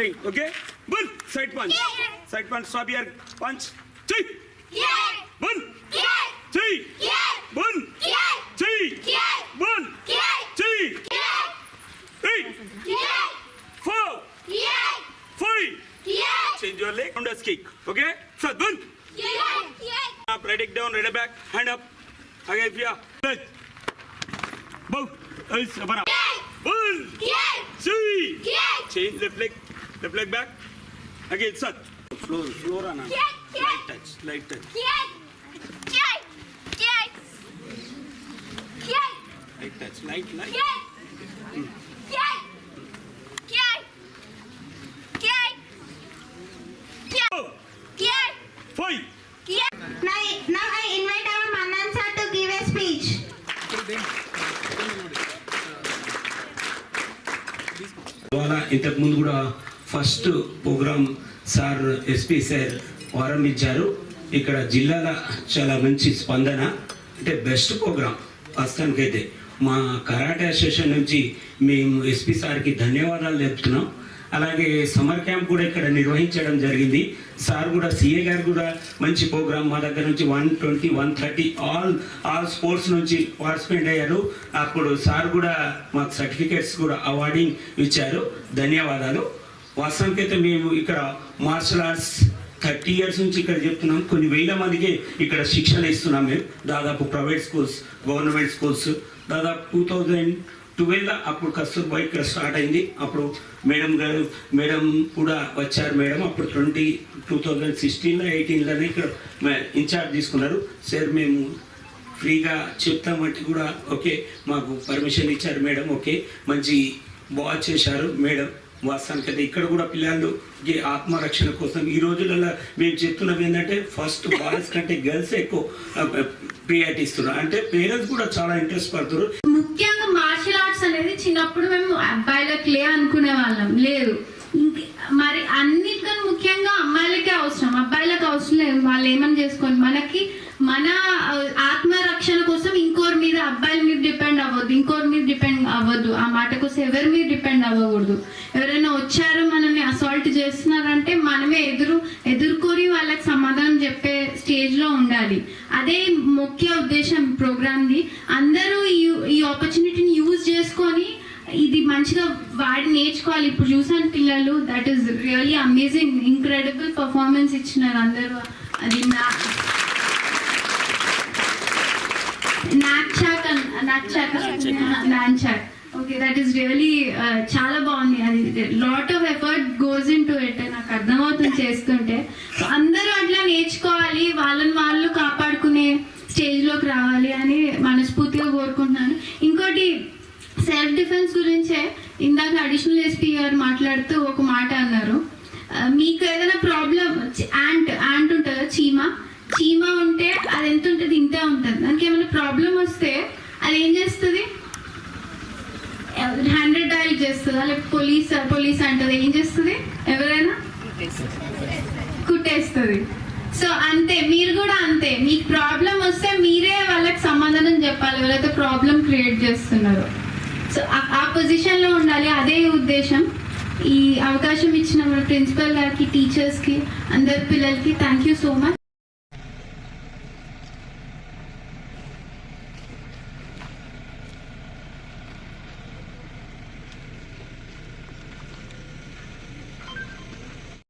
saying. Okay? One side punch. Side punch. Stop here. Punch. Three. One. Three. One. Three. One. Three. 8. 4. 5. Change your leg. Roundhouse kick. Okay? So one. Up, right leg down, right back, hand up. Again, yeah. Left. Bow. Eyes up. One. Three. Change left leg back. Again, sir. Floor on. Light touch. Light touch. Light. Five. Now I invite our Manan sir to give a speech. ఇంతకు ముందు కూడా first program sir SP sir ప్రారంభించారు. ఇక్కడ జిల్లాలో చాలా మంచి స్పందన, అంటే బెస్ట్ ప్రోగ్రామ్ ప్రస్తుతానికైతే. మా కరాటే అసోసియేషన్ నుంచి మేము ఎస్పీ సార్కి ధన్యవాదాలు చెప్తున్నాం. అలాగే సమ్మర్ క్యాంప్ కూడా ఇక్కడ నిర్వహించడం జరిగింది. సార్ కూడా సిఏ గారు కూడా మంచి ప్రోగ్రామ్ మా దగ్గర నుంచి 120, 130 ఆల్ స్పోర్ట్స్ నుంచి పార్టిసిపేట్ అయ్యారు. అప్పుడు సార్ కూడా మాకు సర్టిఫికేట్స్ కూడా అవార్డింగ్ ఇచ్చారు. ధన్యవాదాలు. వాస్తవానికైతే మేము ఇక్కడ మార్షల్ ఆర్ట్స్ 30 ఇయర్స్ నుంచి ఇక్కడ చెప్తున్నాం. కొన్ని వేల మందికి ఇక్కడ శిక్షణ ఇస్తున్నాం మేము. దాదాపు ప్రైవేట్ స్కూల్స్, గవర్నమెంట్ స్కూల్స్. దాదాపు 2012 అప్పుడు కస్తూర్బా ఇక్కడ స్టార్ట్ అయింది. అప్పుడు మేడం కూడా వచ్చారు. మేడం అప్పుడు 2016లో 18లోనే ఇక్కడ ఇన్ఛార్జ్ తీసుకున్నారు. సార్ మేము ఫ్రీగా చెప్తామంటే కూడా ఓకే మాకు పర్మిషన్ ఇచ్చారు మేడం. ఓకే మంచి బాగా చేశారు మేడం. వాస్తవానికి అయితే ఇక్కడ కూడా పిల్లలకి ఆత్మరక్షణ కోసం ఈ రోజులలో మేము చెప్తున్నది ఏంటంటే ఫస్ట్ బాయ్స్ కంటే గర్ల్స్ ఎక్కువ ప్రియారిటీ ఇస్తున్నారు. అంటే పేరెంట్స్ కూడా చాలా ఇంట్రెస్ట్ పడుతున్నారు. ముఖ్యంగా మార్షల్ ఆర్ట్స్ అనేది చిన్నప్పుడు మేము అబ్బాయిలకి అనుకునే వాళ్ళం, లేదు. మరి అన్నిటికన్నా ముఖ్యంగా అమ్మాయిలకే అవసరం, అబ్బాయిలకు అవసరం లేదు. వాళ్ళు ఏమని చేసుకోండి, మన ఆత్మరక్షణ కోసం ఇంకోరి మీద, అబ్బాయిల మీద డిపెండ్ అవ్వద్దు, ఇంకోరి మీద డిపెండ్ అవ్వద్దు. ఆ మాట కోసం ఎవరి మీద డిపెండ్ అవ్వకూడదు. ఎవరైనా వచ్చారు మనల్ని అసాల్ట్ చేస్తున్నారంటే మనమే ఎదుర్కొని వాళ్ళకి సమాధానం చెప్పే స్టేజ్ లో ఉండాలి. అదే ముఖ్య ఉద్దేశం ప్రోగ్రామ్ది. అందరూ ఈ ఆపర్చునిటీని యూజ్ చేసుకొని ఇది మంచిగా వాడి నేర్చుకోవాలి. ఇప్పుడు చూసాను పిల్లలు, that is really amazing, incredible performance ఇచ్చినారు అందరూ. అది ఓకే, దట్ ఈస్ రియలీ చాలా బాగుంది. అది lot of effort goes in to it. నాకు అర్థమవుతుంది చేస్తుంటే. అందరూ అట్లా నేర్చుకోవాలి, వాళ్ళని వాళ్ళు కాపాడుకునే స్టేజ్లోకి రావాలి అని మనస్ఫూర్తిగా కోరుకుంటున్నాను. ఇంకోటి సెల్ఫ్ డిఫెన్స్ గురించే ఇందాక అడిషనల్ ఎస్పీ గారు మాట్లాడుతూ ఒక మాట అన్నారు. మీకు ఏదైనా ప్రాబ్లం, యాంట్ ఉంటుందా, చీమ ఉంటే అది ఎంత ఉంటుంది, ఇంతే ఉంటుంది. దానికి ఏమైనా ప్రాబ్లం వస్తే అది ఏం చేస్తుంది, 100 డయల్ చేస్తుందా, లేకపోతే పోలీస్ అంటది, ఏం చేస్తుంది, ఎవరైనా కుట్టేస్తుంది. సో అంతే, మీరు కూడా అంతే. మీకు ప్రాబ్లం వస్తే మీరే వాళ్ళకి సమాధానం చెప్పాలి, ఎవరైతే ప్రాబ్లం క్రియేట్ చేస్తున్నారో. సో ఆ పొజిషన్లో ఉండాలి. అదే ఉద్దేశం. ఈ అవకాశం ఇచ్చిన ప్రిన్సిపల్ గారికి, టీచర్స్కి, అందరి పిల్లలకి థ్యాంక్ యూ సో మచ్.